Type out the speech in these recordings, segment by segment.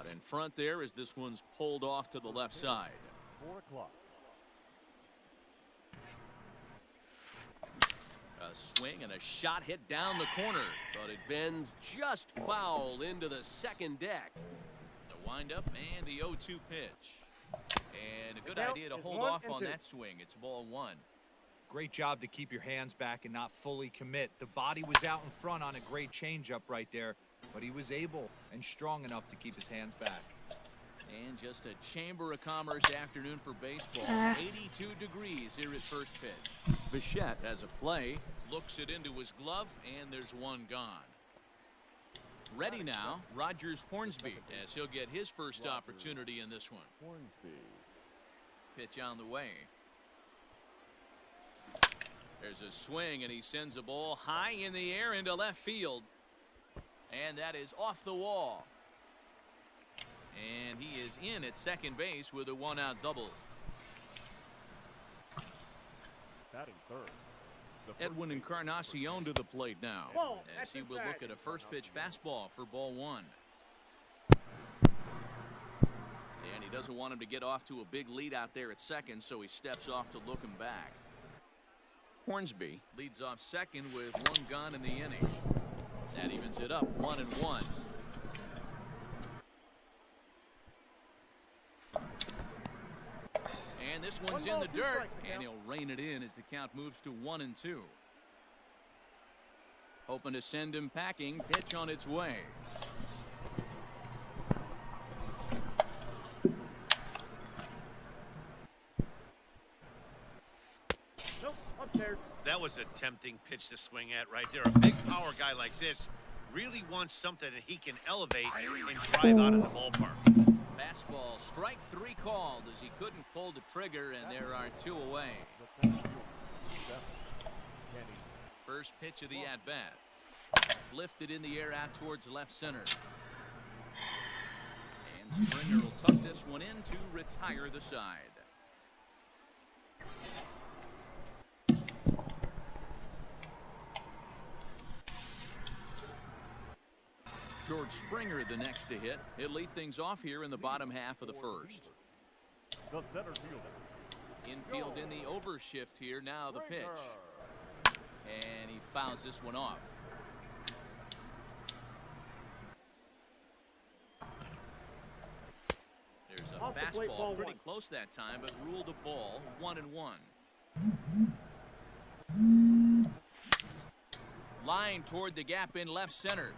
Out in front there as this one's pulled off to the left side. 4 o'clock. A swing and a shot hit down the corner, but it bends just foul into the second deck. The windup and the 0-2 pitch. And a good idea to hold off on that swing. It's ball 1. Great job to keep your hands back and not fully commit. The body was out in front on a great changeup right there, but he was able and strong enough to keep his hands back. And just a Chamber of Commerce afternoon for baseball. 82 degrees here at first pitch. Bichette has a play, looks it into his glove, and there's one gone. Ready now, Rogers Hornsby, as he'll get his first opportunity in this one. Hornsby. Pitch on the way. There's a swing, and he sends a ball high in the air into left field. And that is off the wall. And he is in at second base with a 1-out double. Batting third. Edwin Encarnacion to the plate now, as he will look at a first pitch fastball for ball 1. And he doesn't want him to get off to a big lead out there at second, so he steps off to look him back. Hornsby leads off second with one gone in the inning. That evens it up 1-1. And this one's in the dirt, and he'll rein it in as the count moves to 1-2. Hoping to send him packing. Pitch on its way. Nope, upstairs. That was a tempting pitch to swing at right there. A big power guy like this really wants something that he can elevate and drive out of the ballpark. Fastball, strike 3 called as he couldn't pull the trigger, and there are 2 away. First pitch of the at-bat. Lifted in the air out towards left center. And Springer will tuck this one in to retire the side. George Springer the next to hit. He'll lead things off here in the bottom half of the first. The center fielder. Infield in the overshift here. Now the pitch. And he fouls this one off. There's a fastball pretty close that time, but ruled a ball. 1-1. Line toward the gap in left center.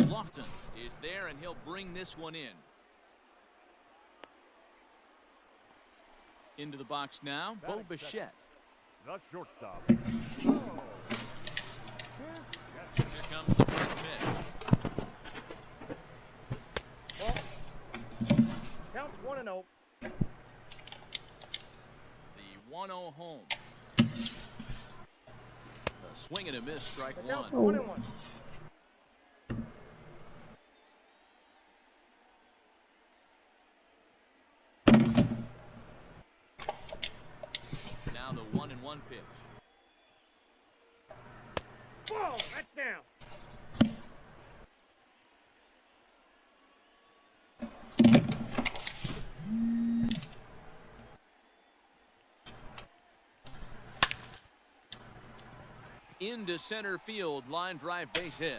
Lofton is there, and he'll bring this one in. Into the box now, Bo Bichette. The shortstop. Here comes the first pitch. Counts 1-0. The 1-0 home. A swing and a miss, strike 1. 1-1. Now the 1-1 pitch. Whoa, that's down. Into center field, line drive, base hit.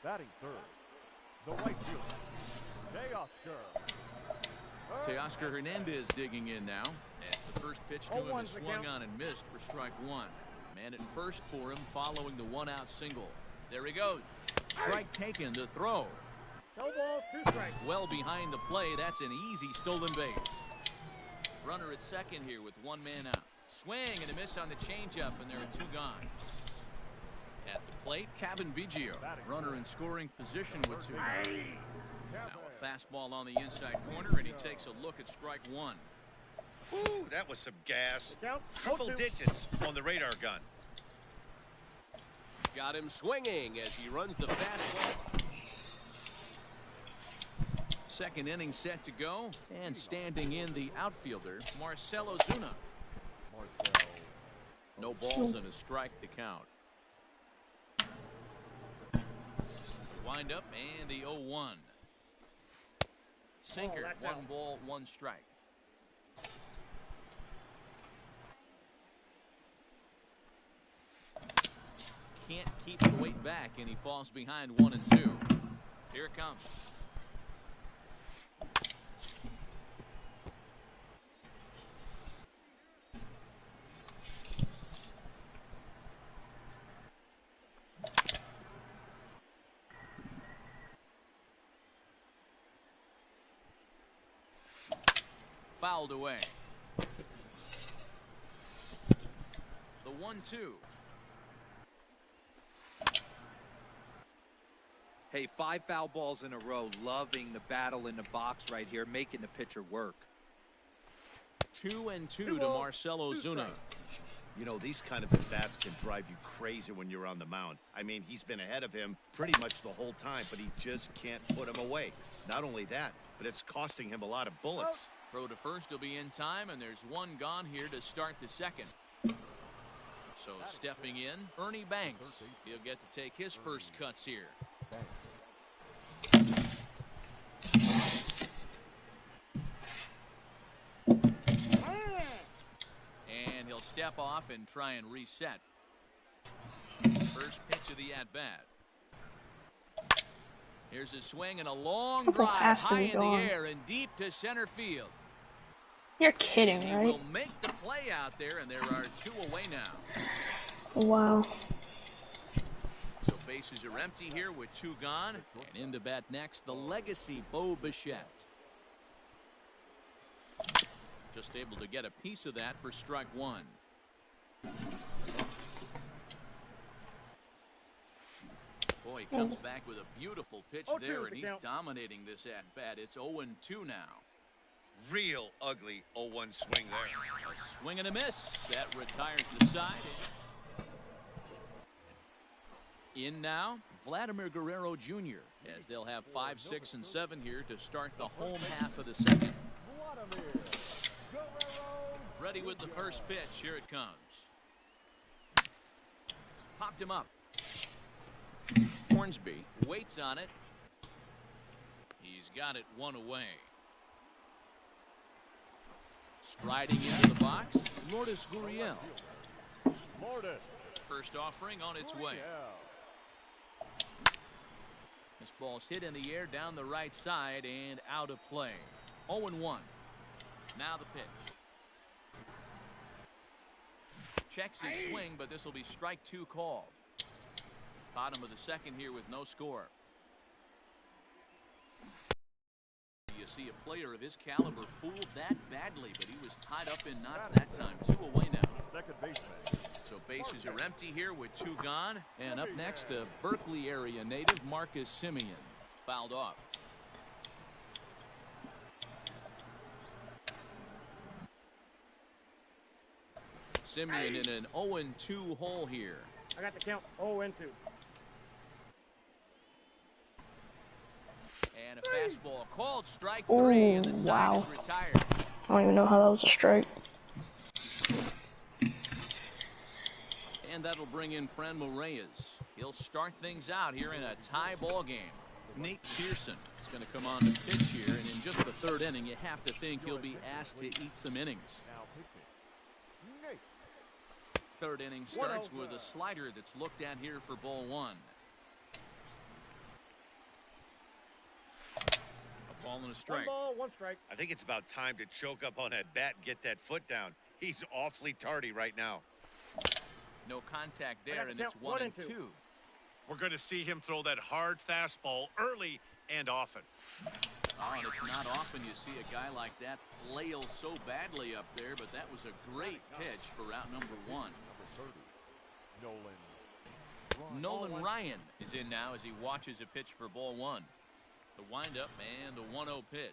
Batting third. The right fielder. Teoscar Hernandez digging in now, as the first pitch to him is swung on and missed for strike 1. Man at first for him following the 1-out single. There he goes. Strike taken, the throw. No balls, 2 strikes. Well behind the play. That's an easy stolen base. Runner at second here with 1 man out. Swing and a miss on the changeup, and there are 2 gone. At the plate, Kevin Biggio. Runner in scoring position with 2 gone. Now a fastball on the inside corner, and he takes a look at strike 1. Ooh, that was some gas. Triple digits on the radar gun. Got him swinging as he runs the fastball. Second inning set to go, and standing in the outfielder, Marcell Ozuna. No No balls and a strike to count. Wind up and the 0-1. Sinker, one ball, one strike. Can't keep the weight back, and he falls behind 1-2. Here it comes. Fouled away. The 1-2. Hey, 5 foul balls in a row. Loving the battle in the box right here, making the pitcher work. 2-2 to Marcell Ozuna. You know, these kind of at-bats can drive you crazy when you're on the mound. I mean, he's been ahead of him pretty much the whole time, but he just can't put him away. Not only that, but it's costing him a lot of bullets. Throw to first will be in time, and there's one gone here to start the second. So stepping in, Ernie Banks. He'll get to take his first cuts here. And he'll step off and try and reset. First pitch of the at-bat. Here's a swing and a long drive high in the air and deep to center field. You're kidding, He right? will make the play out there, and there are 2 away now. Wow. So bases are empty here with 2 gone. And in to bat next, the legacy Bo Bichette. Just able to get a piece of that for strike 1. Boy, he comes back with a beautiful pitch there, and he's dominating this at-bat. It's 0-2 now. Real ugly 0-1 swing there. A swing and a miss. That retires the side. In now, Vladimir Guerrero Jr., as they'll have 5, 6, and 7 here to start the home half of the second. Ready with the first pitch. Here it comes. Popped him up. Hornsby waits on it. He's got it 1 away. Striding into the box, Lourdes Gurriel. First offering on its way. This ball's hit in the air down the right side and out of play. 0-1. Now the pitch. Checks his swing, but this will be strike 2 called. Bottom of the second here with no score. You see a player of his caliber fooled that badly, but he was tied up in knots that time. 2 away now. Second baseman. So bases are empty here with 2 gone. And up next, a Berkeley area native, Marcus Semien. Fouled off. Semien in an 0-2 hole here. I got the count 0-2. And a fastball called strike 3, and the side is retired. I don't even know how that was a strike. And that'll bring in Franmil Reyes. He'll start things out here in a tie ball game. Nate Pearson is going to come on to pitch here, and in just the 3rd inning, you have to think he'll be asked to eat some innings. 3rd inning starts with a slider that's looked at here for ball 1. A ball and a strike. 1 ball, 1 strike. I think it's about time to choke up on that bat and get that foot down. He's awfully tardy right now. No contact there, and it's 1-2. We're going to see him throw that hard fastball early and often. Oh, and it's not often you see a guy like that flail so badly up there, but that was a great pitch for route number 1. Nolan Ryan is in now as he watches a pitch for ball 1. The windup and the 1-0 pitch.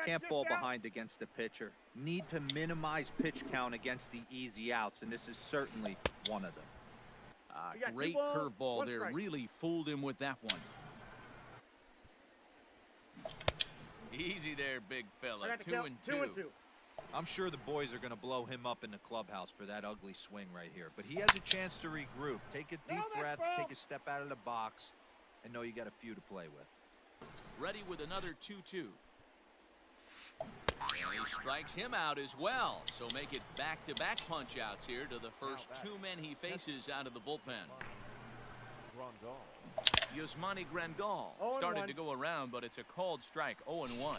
Can't fall behind against the pitcher. Need to minimize pitch count against the easy outs, and this is certainly one of them. Great curveball there. Really fooled him with that one. Easy there, big fella. 2-2. I'm sure the boys are going to blow him up in the clubhouse for that ugly swing right here. But he has a chance to regroup. Take a deep breath, take a step out of the box, and know you got a few to play with. Ready with another 2-2. And he strikes him out as well. So make it back-to-back punch-outs here to the first two men he faces out of the bullpen. Yasmani Grandal started to go around, but it's a called strike. 0-1.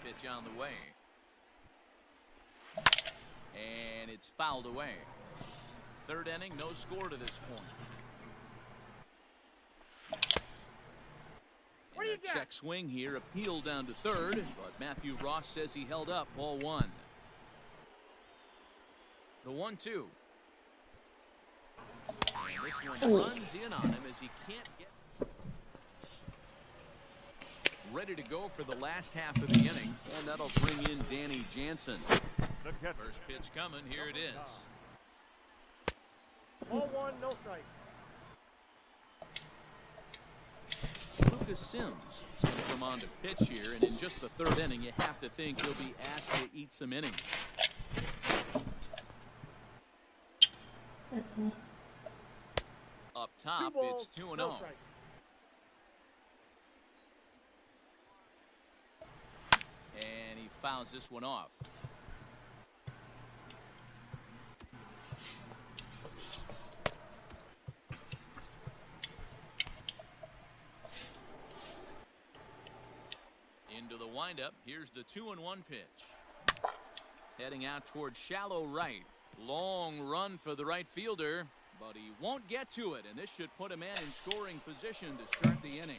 Pitch on the way. And it's fouled away. Third inning, no score to this point. What do you got? Check swing here, appeal down to third, but Matthew Ross says he held up. Ball 1. The 1-2. And this one runs in on him as he can't get ready to go for the last half of the inning, and that'll bring in Danny Jansen. First pitch coming. Here it is. 0-1, no strike. Lucas Sims is going to come on to pitch here, and in just the third inning, you have to think he'll be asked to eat some innings. Up top, it's 2-0. No strike. And he fouls this one off. Into the windup. Here's the 2-1 pitch. Heading out towards shallow right. Long run for the right fielder, but he won't get to it, and this should put a man in scoring position to start the inning.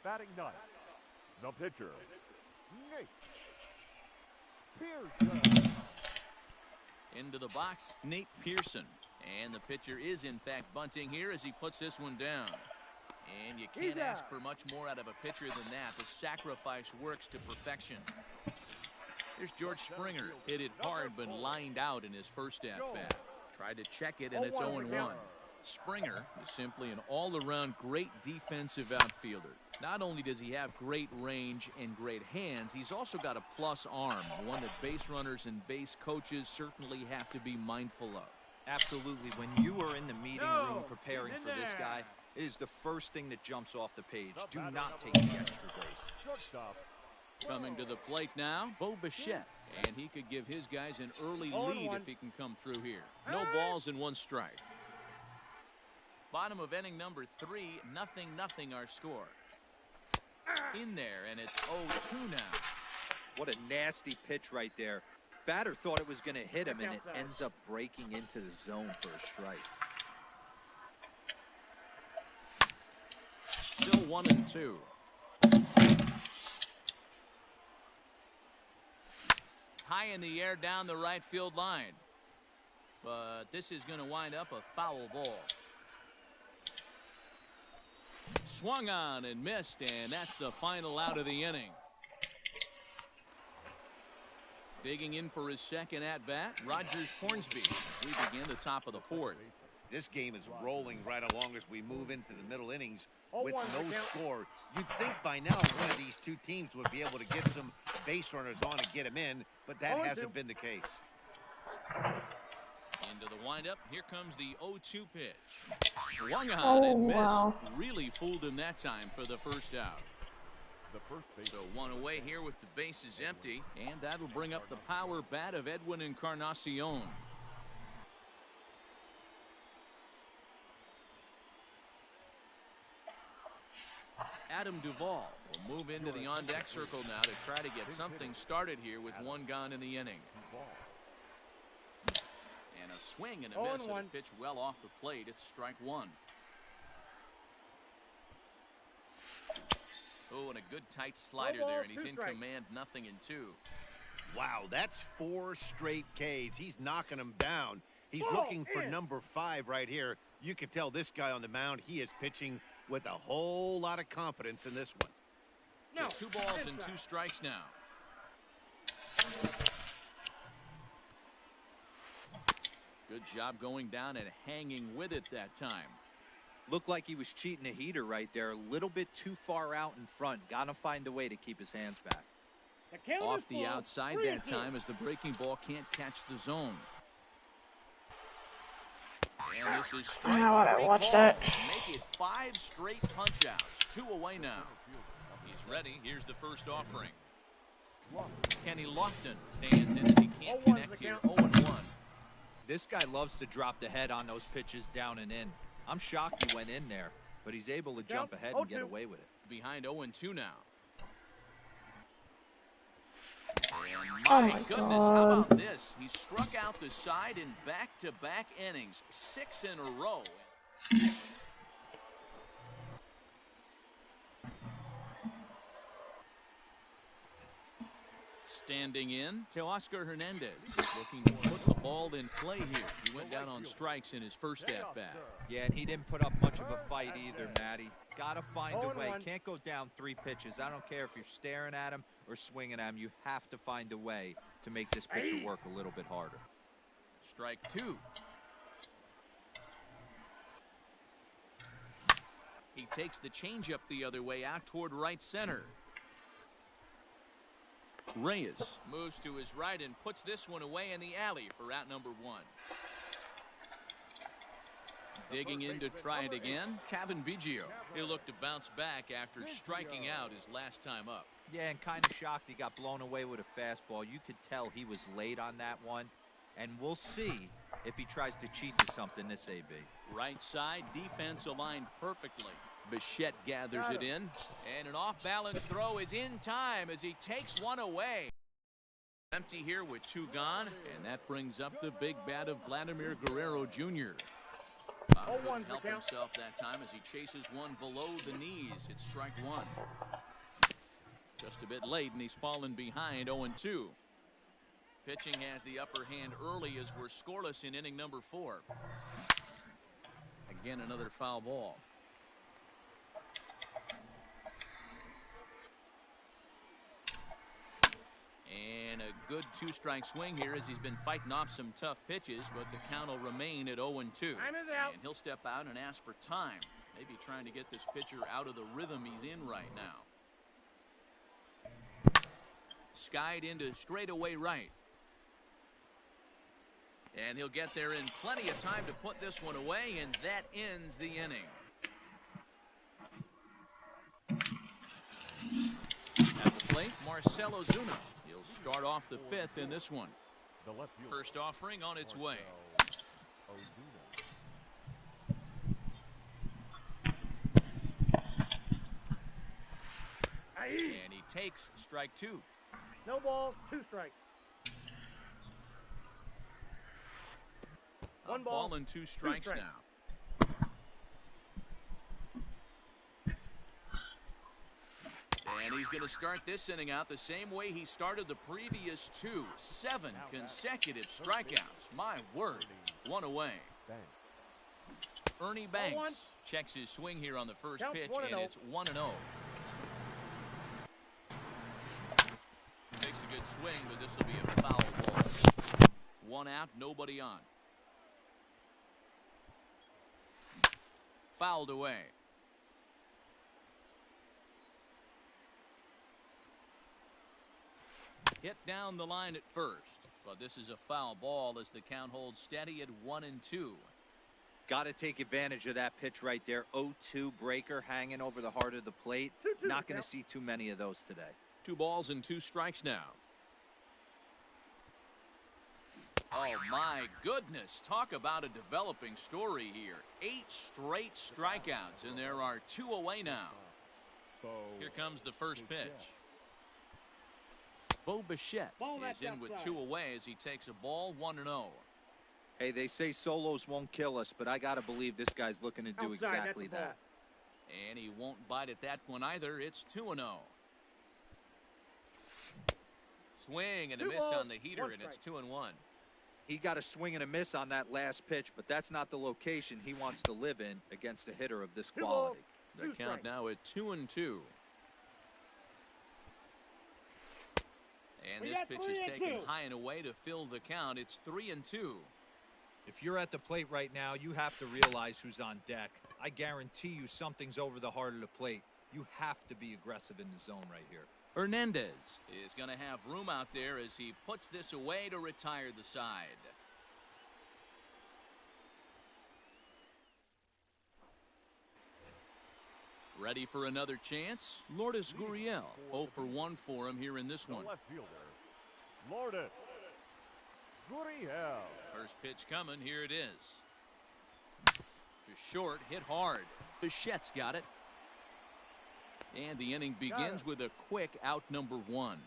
Batting ninth, the pitcher, Nate Pearson. Into the box, Nate Pearson. And the pitcher is, in fact, bunting here as he puts this one down. And you can't ask for much more out of a pitcher than that. The sacrifice works to perfection. Here's George Springer. Hit it hard, but lined out in his first at-bat. Tried to check it, and it's 0-1. Springer is simply an all-around great defensive outfielder. Not only does he have great range and great hands, he's also got a plus arm, one that base runners and base coaches certainly have to be mindful of. Absolutely. When you are in the meeting room preparing for this guy, it is the first thing that jumps off the page. Do not take the extra base. Coming to the plate now, Bo Bichette. And he could give his guys an early lead if he can come through here. No balls and one strike. Bottom of inning number 3, 0-0 our score. In there, and it's 0-2 now. What a nasty pitch right there. Batter thought it was going to hit him, and it ends up breaking into the zone for a strike. Still 1-2. High in the air down the right field line. But this is going to wind up a foul ball. Swung on and missed, and that's the final out of the inning. Digging in for his second at-bat, Rogers Hornsby, as we begin the top of the 4th. This game is rolling right along as we move into the middle innings with no score. You'd think by now one of these two teams would be able to get some base runners on and get them in, but that hasn't been the case. Into the windup. Here comes the 0-2 pitch. Swung on and missed. Wow. Really fooled him that time for the first out. So one away here with the bases empty, and that'll bring up the power bat of Edwin Encarnacion. Adam Duvall will move into the on-deck circle now to try to get something started here with one gone in the inning. And a swing and a miss, and a pitch well off the plate. It's strike 1. Oh, and a good tight slider there, and he's in command, 0-2. Wow, that's 4 straight Ks. He's knocking them down. He's looking for number 5 right here. You can tell this guy on the mound, he is pitching with a whole lot of confidence in this one. So 2 balls and 2 strikes now. Good job going down and hanging with it that time. Looked like he was cheating a heater right there. A little bit too far out in front. Got to find a way to keep his hands back. Off the outside that time as the breaking ball can't catch the zone. And this is strike three. Watch that. Make it 5 straight punch-outs. 2 away now. He's ready. Here's the first offering. Kenny Lofton stands in as he can't connect here. 0-1. This guy loves to drop the head on those pitches down and in. I'm shocked he went in there, but he's able to jump ahead and get away with it. Behind 0-2 now. Oh My my goodness, God. how about this? He struck out the side in back-to-back innings, 6 in a row. Standing in to Oscar Hernandez, looking to put the ball in play here. He went down on strikes in his first at-bat. Yeah, and he didn't put up much of a fight either, Matty. Got to find a way. Can't go down 3 pitches. I don't care if you're staring at him or swinging at him. You have to find a way to make this pitcher work a little bit harder. Strike 2. He takes the changeup the other way out toward right center. Reyes moves to his right and puts this one away in the alley for out number 1. Digging in to try it again, Cavan Biggio. He'll look to bounce back after striking out his last time up. Yeah, and kind of shocked he got blown away with a fastball. You could tell he was late on that one. And we'll see if he tries to cheat to something this AB. Right side, defense aligned perfectly. Bichette gathers it in, and an off-balance throw is in time as he takes one away. Empty here with 2 gone, and that brings up the big bat of Vladimir Guerrero Jr. Couldn't help himself that time as he chases one below the knees. It's strike 1. Just a bit late, and he's fallen behind 0-2. Pitching has the upper hand early as we're scoreless in inning number 4. Again, another foul ball. And a good 2-strike swing here as he's been fighting off some tough pitches, but the count will remain at 0-2. And he'll step out and ask for time. Maybe trying to get this pitcher out of the rhythm he's in right now. Skied into straightaway right. And he'll get there in plenty of time to put this one away, and that ends the inning. At the plate, Marcell Ozuna. He'll start off the 5th in this one. First offering on its way. And he takes strike 2. No balls, 2 strikes. One ball and 2 strikes now. And he's going to start this inning out the same way he started the previous 2. 7 consecutive strikeouts. My word. 1 away. Ernie Banks checks his swing here on the first pitch, and it's 1-0. Makes a good swing, but this will be a foul ball. 1 out, nobody on. Fouled away. Hit down the line at first, but this is a foul ball as the count holds steady at 1-2. Got to take advantage of that pitch right there. 0-2 breaker hanging over the heart of the plate. Not going to see too many of those today. 2 balls and 2 strikes now. Oh my goodness, talk about a developing story here. 8 straight strikeouts, and there are 2 away now. Here comes the first pitch. Bo Bichette is in with 2 away as he takes a ball. 1-0. Hey, they say solos won't kill us, but I got to believe this guy's looking to do exactly that. And he won't bite at that one either. It's 2-0. Swing and a miss on the heater, and it's 2-1. He got a swing and a miss on that last pitch, but that's not the location he wants to live in against a hitter of this quality. The count now at 2-2. And this pitch is taken high and away to fill the count. It's 3-2. If you're at the plate right now, you have to realize who's on deck. I guarantee you something's over the heart of the plate. You have to be aggressive in the zone right here. Hernandez is going to have room out there as he puts this away to retire the side. Ready for another chance? Lourdes Gurriel, 0 for 1 for him here in this one. Left fielder, Lourdes Gurriel. First pitch coming. Here it is. To short, hit hard. Bichette's got it. And the inning begins with a quick out number 1.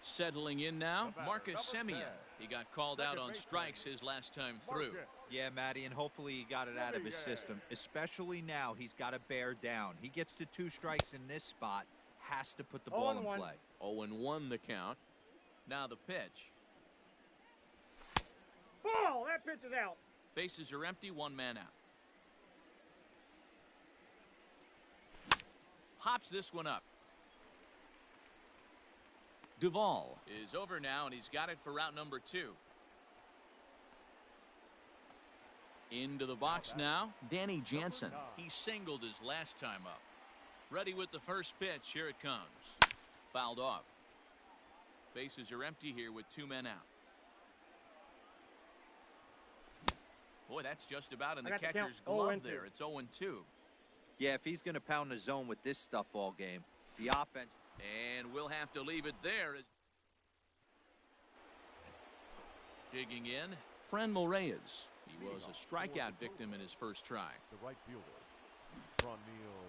Settling in now, Marcus Semien. He got called out on strikes his last time through. Yeah, Matty, and hopefully he got it out of his system. Especially now, he's got to bear down. He gets the 2 strikes in this spot, has to put the ball in play. 0-1 the count. Now the pitch. Ball! That pitch is out. Bases are empty, 1 man out. Pops this one up. Duvall is over now, and he's got it for route number 2. Into the box now, Danny Jansen. He singled his last time up. Ready with the first pitch. Here it comes. Fouled off. Bases are empty here with 2 men out. Boy, that's just about in the catcher's glove there. It's 0-2. Yeah, if he's going to pound the zone with this stuff all game, the offense. And we'll have to leave it there. As digging in, Franmil Reyes. He was a strikeout victim in his first try. The right fielder, Franmil.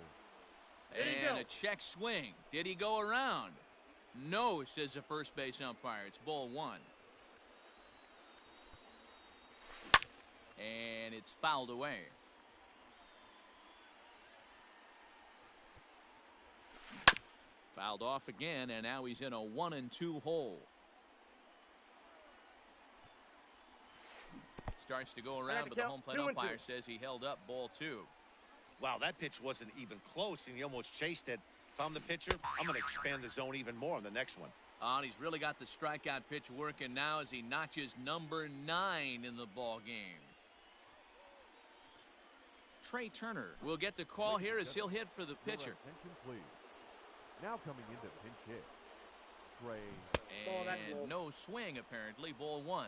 And a check swing. Did he go around? No, says the first base umpire. It's ball 1. And it's fouled away. Fouled off again, and now he's in a 1-2 hole. Starts to go around, but the home plate umpire says he held up ball 2. Wow, that pitch wasn't even close, and he almost chased it. If I'm the pitcher, I'm going to expand the zone even more on the next one. And he's really got the strikeout pitch working now as he notches number 9 in the ball game. Trey Turner will get the call here as he'll hit for the pitcher. Now coming into pinch hit, Trey. And no swing apparently. Ball 1.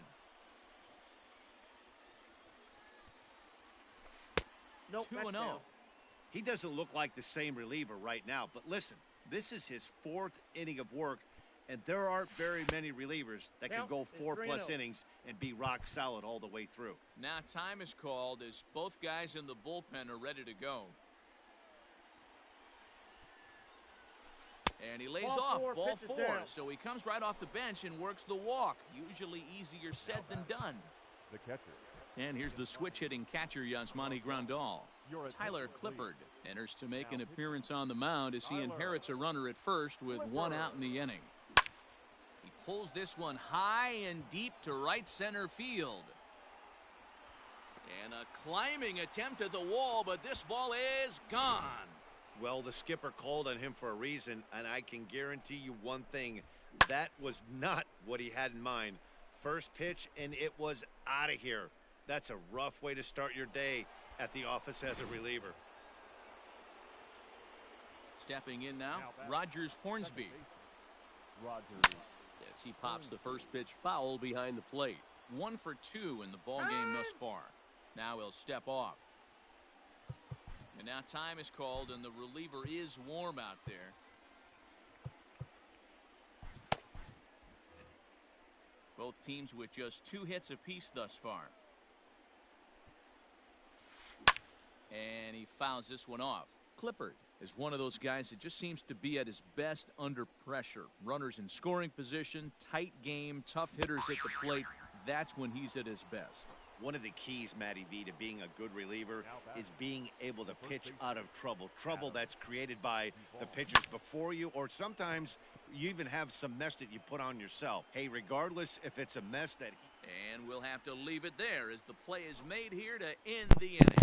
Nope, 2-0. He doesn't look like the same reliever right now, but listen, this is his 4th inning of work, and there aren't very many relievers that can go 4+ innings and be rock solid all the way through. Now time is called as both guys in the bullpen are ready to go. And he lays off ball 4, so he comes right off the bench and works the walk. Usually easier said than done. The catcher. And here's the switch-hitting catcher, Yasmani Grandal. Tyler Clippard enters to make an appearance on the mound as he inherits a runner at first with 1 out in the inning. He pulls this one high and deep to right center field. And a climbing attempt at the wall, but this ball is gone. Well, the skipper called on him for a reason, and I can guarantee you one thing. That was not what he had in mind. First pitch, and it was out of here. That's a rough way to start your day at the office as a reliever. Stepping in now, Rogers Hornsby. As he pops the first pitch foul behind the plate. 1 for 2 in the ball game thus far. Now he'll step off. And now time is called, and the reliever is warm out there. Both teams with just 2 hits apiece thus far. And he fouls this one off. Clippard is one of those guys that just seems to be at his best under pressure. Runners in scoring position, tight game, tough hitters at the plate. That's when he's at his best. One of the keys, Matty V, to being a good reliever is being able to pitch out of trouble. Trouble that's created by the pitchers before you, or sometimes you even have some mess that you put on yourself. Hey, regardless if it's a mess that... And we'll have to leave it there as the play is made here to end the inning.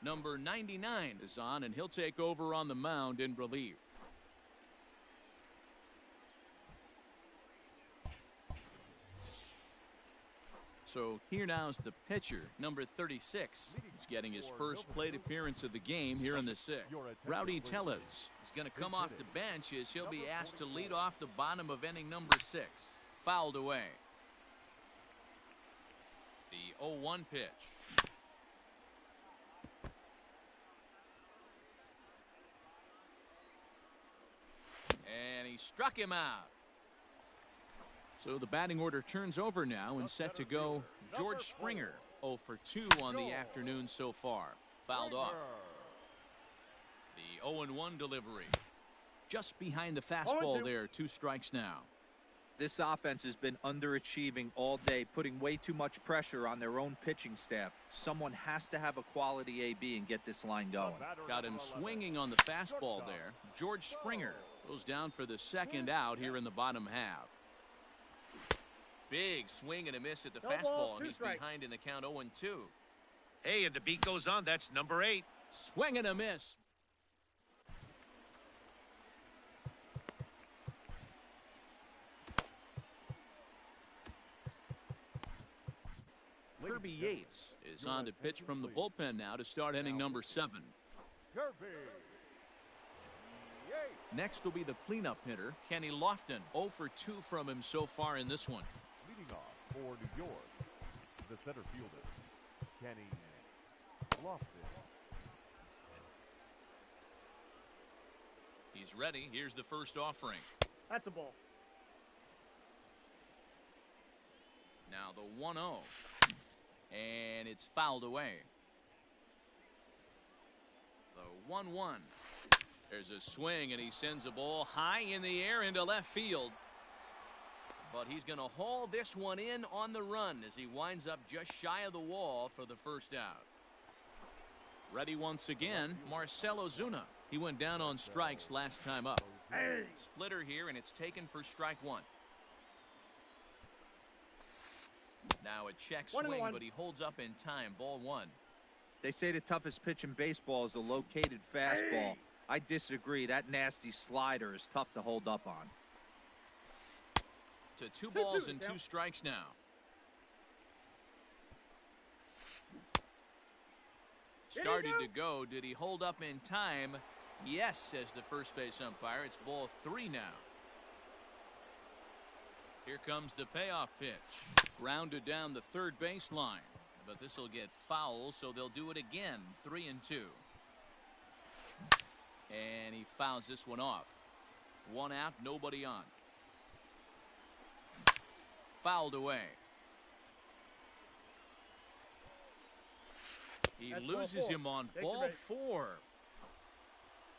Number 99 is on, and he'll take over on the mound in relief. So here now's the pitcher, number 36. He's getting his first plate appearance of the game here in the sixth. Rowdy Tellez is going to come off the bench as he'll be asked to lead off the bottom of inning number 6. Fouled away. The 0-1 pitch. And he struck him out. So the batting order turns over now and set to go George Springer. 0 for 2 on the afternoon so far. Fouled off. The 0-1 delivery. Just behind the fastball there. 2 strikes now. This offense has been underachieving all day, putting way too much pressure on their own pitching staff. Someone has to have a quality AB and get this line going. Got him swinging on the fastball there. George Springer goes down for the second out here in the bottom half. Big swing and a miss at the fastball, and he's behind in the count 0-2. Hey, and the beat goes on. That's number 8. Swing and a miss. Kirby Yates is on to pitch from the bullpen now to start inning number 7. Next will be the cleanup hitter, Kenny Lofton. 0 for 2 from him so far in this one. Leading off for New York, the center fielder, Kenny Lofton. He's ready. Here's the first offering. That's a ball. Now the 1-0. And it's fouled away. The 1-1. There's a swing, and he sends a ball high in the air into left field. But he's going to haul this one in on the run as he winds up just shy of the wall for the first out. Ready once again, Marcell Ozuna. He went down on strikes last time up. Hey. Splitter here, and it's taken for strike 1. Now a check swing, but he holds up in time. Ball 1. They say the toughest pitch in baseball is a located fastball. I disagree. That nasty slider is tough to hold up on. To 2 balls and 2 strikes now. Started to go. Did he hold up in time? Yes, says the first base umpire. It's ball 3 now. Here comes the payoff pitch. Grounded down the third baseline. But this will get foul, so they'll do it again. 3-2. And he fouls this one off. 1 out, nobody on. Fouled away. He loses him on ball 4.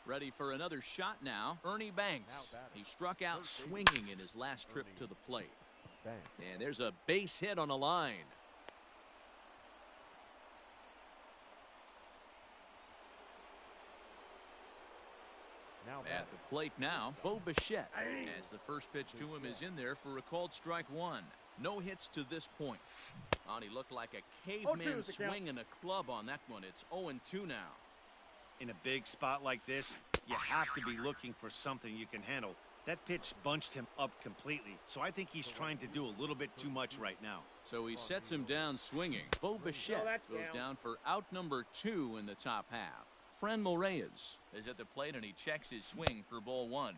Ready for another shot now. Ernie Banks. He struck out swinging in his last trip to the plate. And there's a base hit on a line. At the plate now, Bo Bichette, as the first pitch to him is in there for a called strike 1. No hits to this point. And he looked like a caveman swinging a club on that one. It's 0-2 now. In a big spot like this, you have to be looking for something you can handle. That pitch bunched him up completely, so I think he's trying to do a little bit too much right now. So he sets him down swinging. Bo Bichette goes down for out number 2 in the top half. Fran Reyes is at the plate, and he checks his swing for ball 1.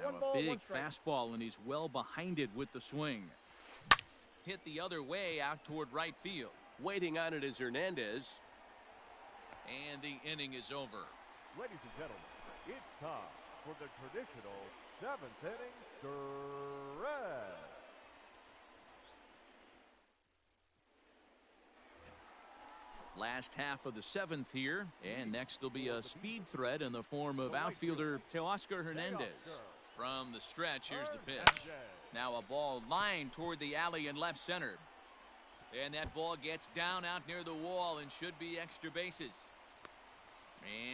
Now a big fastball, and he's well behind it with the swing. Hit the other way out toward right field. Waiting on it is Hernandez. And the inning is over. Ladies and gentlemen, it's time for the traditional 7th inning stretch. Last half of the 7th here, and next will be a speed threat in the form of outfielder Teoscar Hernandez. From the stretch, here's the pitch. Now a ball lined toward the alley in left center. And that ball gets down out near the wall and should be extra bases.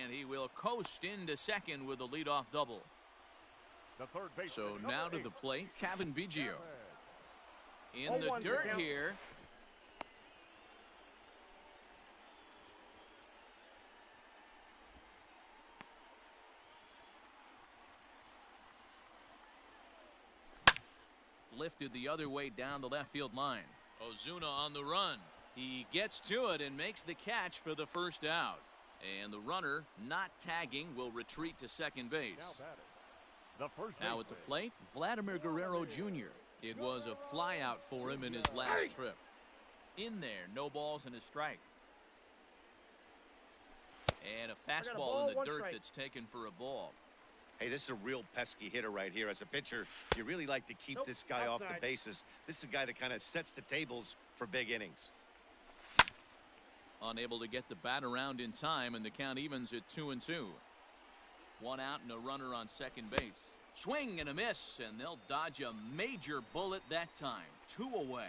And he will coast into second with a leadoff double. So now to the plate, Cavan Biggio. In the dirt here. lifted the other way down the left field line. Ozuna on the run. He gets to it and makes the catch for the first out. And the runner, not tagging, will retreat to second base. Now at the plate, Vladimir Guerrero Jr. It was a flyout for him in his last trip. In there, no balls and a strike. And a fastball in the dirt that's taken for a ball. Hey, this is a real pesky hitter right here. As a pitcher, you really like to keep this guy off the bases. This is a guy that kind of sets the tables for big innings. Unable to get the bat around in time, and the count evens at 2-2. One out and a runner on second base. Swing and a miss, and they'll dodge a major bullet that time. 2 away.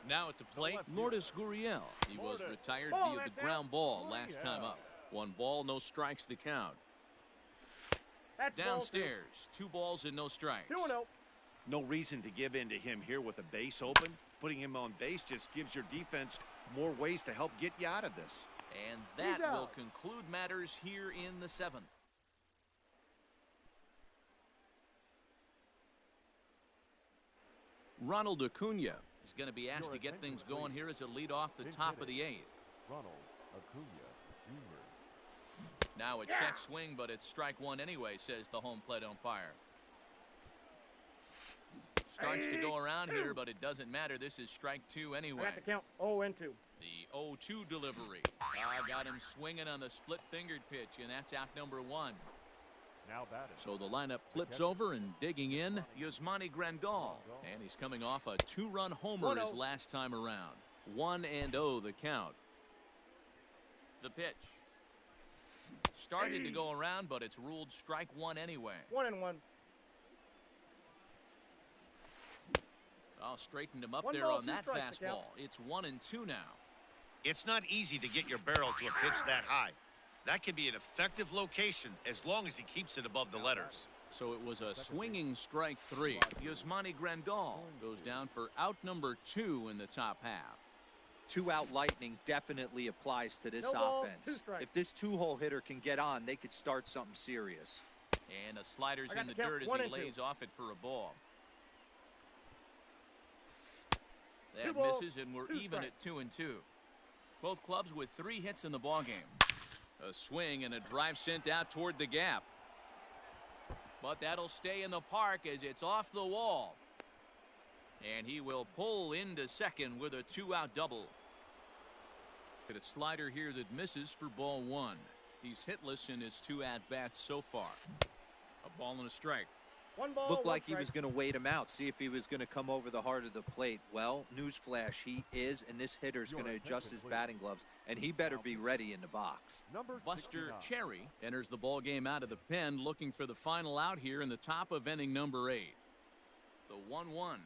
Now at the plate, Lourdes Gurriel. He was retired via the ground ball last time up. 1 ball, no strikes the count. Downstairs, 2 balls and no strikes. 2-0. No reason to give in to him here with the base open. Putting him on base just gives your defense more ways to help get you out of this. And that will conclude matters here in the 7th. Ronald Acuna is going to be asked to get things going here as a lead off the top of the 8th. Now a check swing, but it's strike 1 anyway, says the home plate umpire. Starts to go around here, but it doesn't matter. This is strike 2 anyway. I got the count 0-2. The 0-2 delivery. Got him swinging on the split-fingered pitch, and that's out number 1. So the lineup flips over, and digging in, Yasmani Grandal. And he's coming off a 2-run homer his last time around. 1-0 the count. The pitch. Started to go around, but it's ruled strike 1 anyway. 1-1. I'll straighten him up there on that fastball. It's 1-2 now. It's not easy to get your barrel to a pitch that high. That can be an effective location as long as he keeps it above the letters. So it was a swinging strike 3. Yasmani Grandal goes down for out number 2 in the top half. 2-out lightning definitely applies to this offense. If this 2-hole hitter can get on, they could start something serious. And a slider's in the dirt as he lays off it for a ball. That misses, and we're even at 2-2. Both clubs with 3 hits in the ballgame. A swing and a drive sent out toward the gap. But that'll stay in the park as it's off the wall. And he will pull into second with a 2-out double. A slider here that misses for ball 1. He's hitless in his 2 at-bats so far. A ball and a strike. 1 ball, Looked 1 like he was going to wait him out, see if he was going to come over the heart of the plate. Well, newsflash, he is, and this hitter's going to adjust his batting gloves, and he better be ready in the box. Buster Cherry enters the ball game out of the pen, looking for the final out here in the top of inning number 8. The 1-1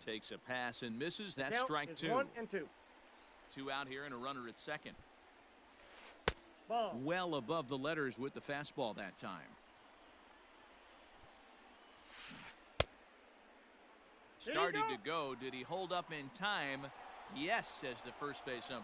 takes a pass and misses. That's strike 2. 1-2. 2 out here and a runner at second. Ball. Well above the letters with the fastball that time. Started to go. Did he hold up in time? Yes, says the first base umpire.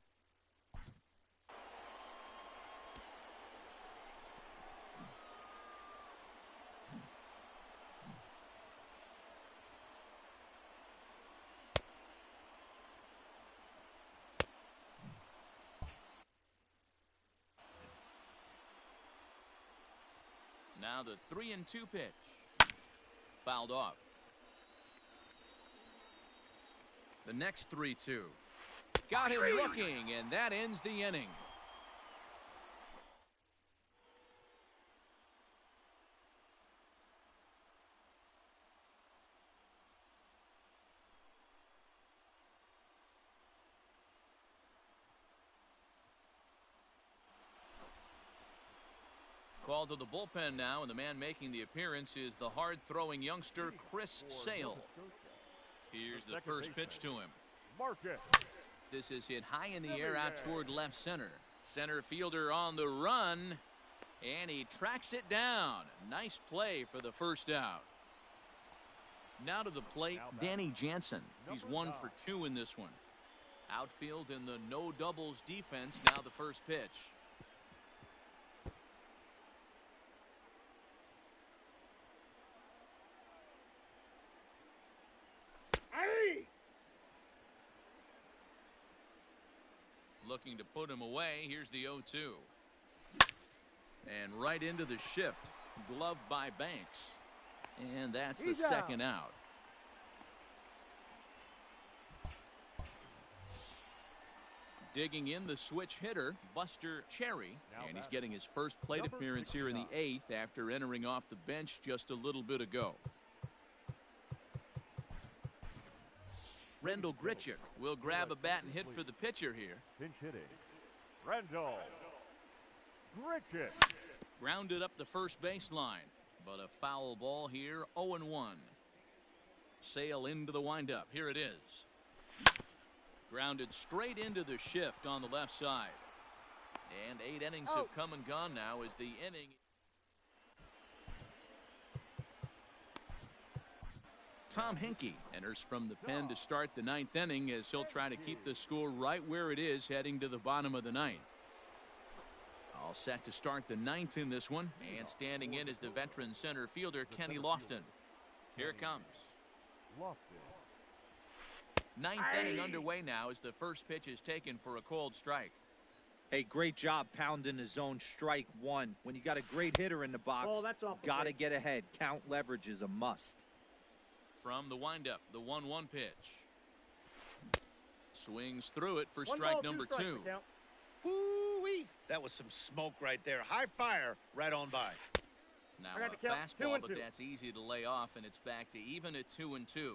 Now the 3-2 pitch. Fouled off. The next 3-2. Got him looking, and that ends the inning. Called to the bullpen now, and the man making the appearance is the hard-throwing youngster Chris Sale. Here's the first pitch to him. This is hit high in the air out toward left center. Center fielder on the run, and he tracks it down. Nice play for the first out. Now to the plate, Danny Jansen. He's 1 for 2 in this one. Outfield in the no doubles defense. Now the first pitch. looking to put him away. Here's the 0-2. And right into the shift. Gloved by Banks. And that's the second out. Digging in the switch hitter, Buster Cherry, and he's getting his first plate appearance here in the 8th after entering off the bench just a little bit ago. Rendell Grichuk will grab a bat and hit for the pitcher here. Pinch hitting. Rendell Grichuk. Grounded up the first baseline, but a foul ball here, 0-1. Sale into the windup. Here it is. Grounded straight into the shift on the left side. And 8 innings have come and gone now as the inning. Tom Henke enters from the pen to start the 9th inning as he'll try to keep the score right where it is heading to the bottom of the 9th. All set to start the 9th in this one, and standing in is the veteran center fielder Kenny Lofton. Here it comes. 9th inning underway now as the first pitch is taken for a called strike. Hey, great job pounding the zone. Strike one. When you got a great hitter in the box, got to get ahead. Count leverage is a must. From the windup, the 1-1 pitch. Swings through it for strike number 2. Woo-wee. That was some smoke right there. High fire right on by. Now a fastball, but that's easy to lay off, and it's back to even at 2-2.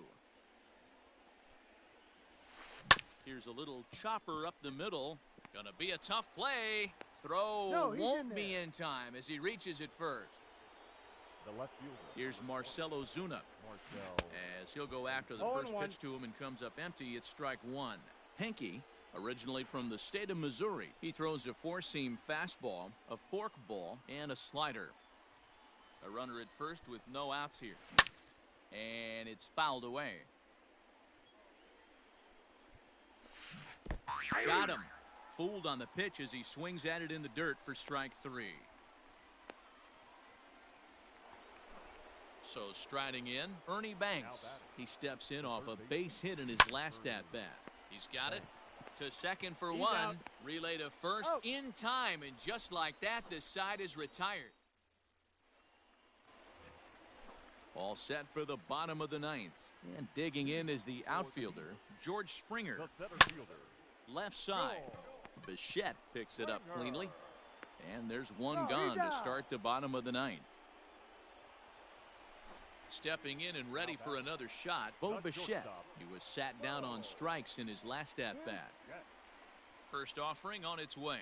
Here's a little chopper up the middle. Gonna be a tough play. Throw won't be in time as he reaches it first. The left fielder. Here's Marcelo Zuna as he'll go after the first pitch to him and comes up empty. It's strike 1. Henke, originally from the state of Missouri, he throws a 4-seam fastball, a forkball, and a slider. A runner at first with no outs here, and it's fouled away. Got him. Fooled on the pitch as he swings at it in the dirt for strike 3. So striding in, Ernie Banks. He steps in off a base hit in his last at-bat. He's got it to second for 1. Relay to first in time, and just like that, the side is retired. All set for the bottom of the 9th. And digging in is the outfielder, George Springer. Left side. Bichette picks it up cleanly. And there's one gone to start the bottom of the 9th. Stepping in and ready for another shot, Bo Bichette. He was sat down on strikes in his last at-bat. First offering on its way.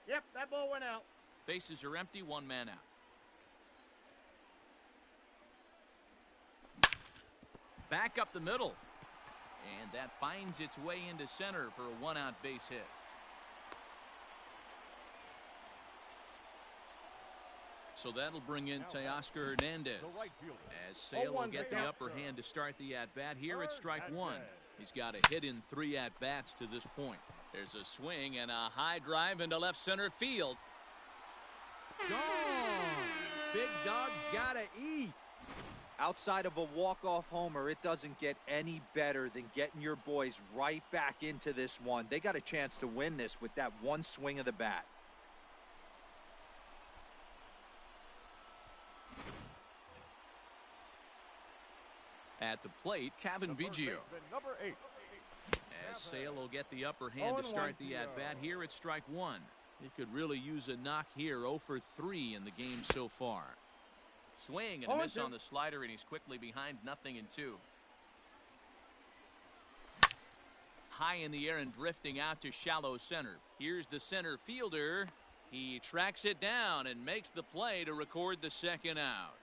Yep, that ball went out. Bases are empty, 1 man out. Back up the middle. And that finds its way into center for a 1-out base hit. So that'll bring in Teoscar Hernandez as Sale will get the upper hand to start the at-bat. Here it's strike 1. He's got a hit in 3 at-bats to this point. There's a swing and a high drive into left center field. Gone. Big Dog's gotta eat. Outside of a walk-off homer, it doesn't get any better than getting your boys right back into this one. They got a chance to win this with that one swing of the bat. At the plate, Kevin Biggio. Number 8. As Sale will get the upper hand to start the at-bat. Here it's strike 1. He could really use a knock here. 0 for 3 in the game so far. Swing and a miss on the slider, and he's quickly behind 0-2. High in the air and drifting out to shallow center. Here's the center fielder. He tracks it down and makes the play to record the second out.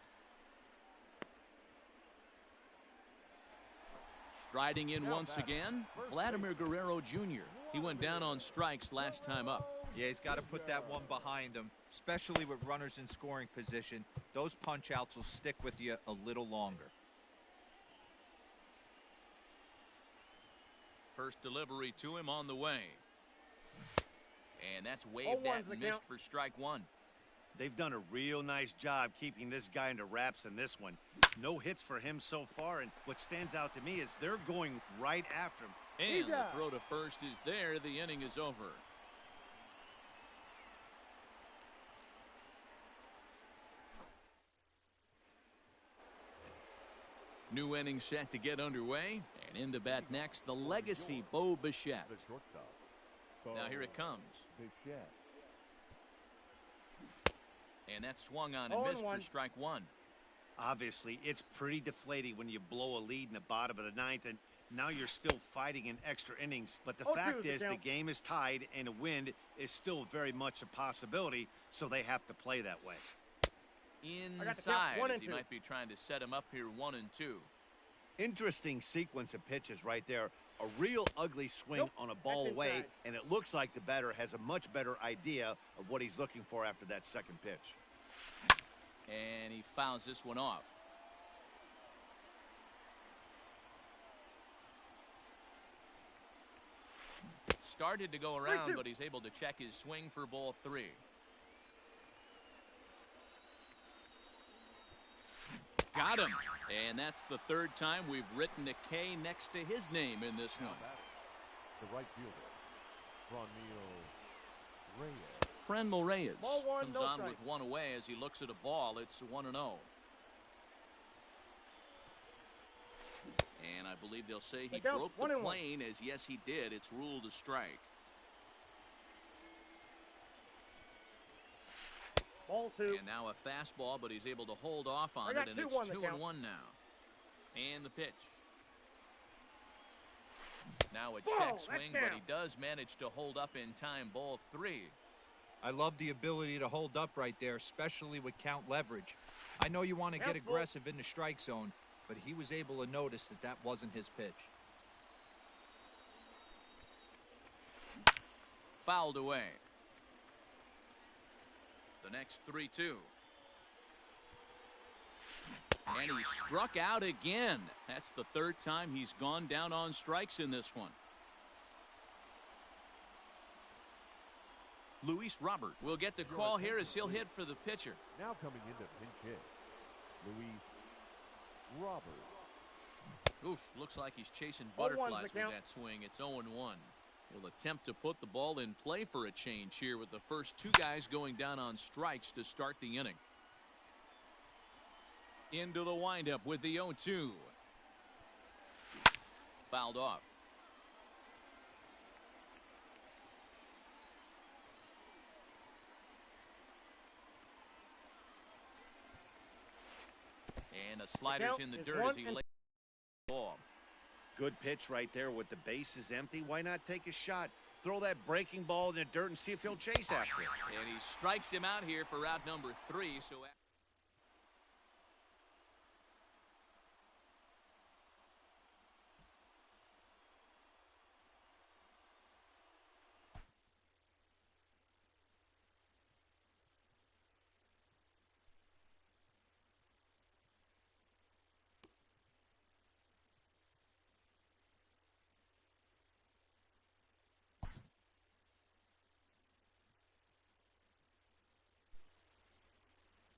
Striding in once again, Vladimir Guerrero Jr. He went down on strikes last time up. Yeah, he's got to put that one behind him, especially with runners in scoring position. Those punch-outs will stick with you a little longer. First delivery to him on the way. And that's waved at and missed for strike 1. They've done a real nice job keeping this guy under wraps in this one. No hits for him so far, and what stands out to me is they're going right after him. And the throw to first is there. The inning is over. New inning set to get underway. And in to bat next, the legacy Bo Bichette. The shortstop. Now here it comes. Bichette. And that's swung on and missed for strike one. Obviously, it's pretty deflating when you blow a lead in the bottom of the ninth, and now you're still fighting in extra innings. But the fact is the game is tied, and a win is still very much a possibility, so they have to play that way. Inside, as he might be trying to set him up here 1-2. Interesting sequence of pitches right there. A real ugly swing on a ball away, and it looks like the batter has a much better idea of what he's looking for after that second pitch. And he fouls this one off. Started to go around, but he's able to check his swing for ball 3. Got him. And that's the third time we've written a K next to his name in this one. The right fielder, Franmil Reyes comes on strike. with one away as he looks at a ball. It's 1-0. And I believe they'll say he broke the plane, as yes he did. It's ruled a strike. Ball 2. And now a fastball, but he's able to hold off on it, and it's 2-1 now. And the pitch. Now a check swing, but he does manage to hold up in time. Ball 3. I love the ability to hold up right there, especially with count leverage. I know you want to get aggressive in the strike zone, but he was able to notice that that wasn't his pitch. Fouled away. The next 3-2. And he struck out again. That's the third time he's gone down on strikes in this one. Luis Robert will get the call here as he'll hit for the pitcher. Now coming into pinch hit, Luis Robert. Oof, looks like he's chasing butterflies with that swing. It's 0-1. He'll attempt to put the ball in play for a change here with the first two guys going down on strikes to start the inning. Into the windup with the 0-2. Fouled off. And a slider's in the dirt as he lays the ball. Good pitch right there with the bases empty. Why not take a shot? Throw that breaking ball in the dirt and see if he'll chase after it. And he strikes him out here for route number 3. So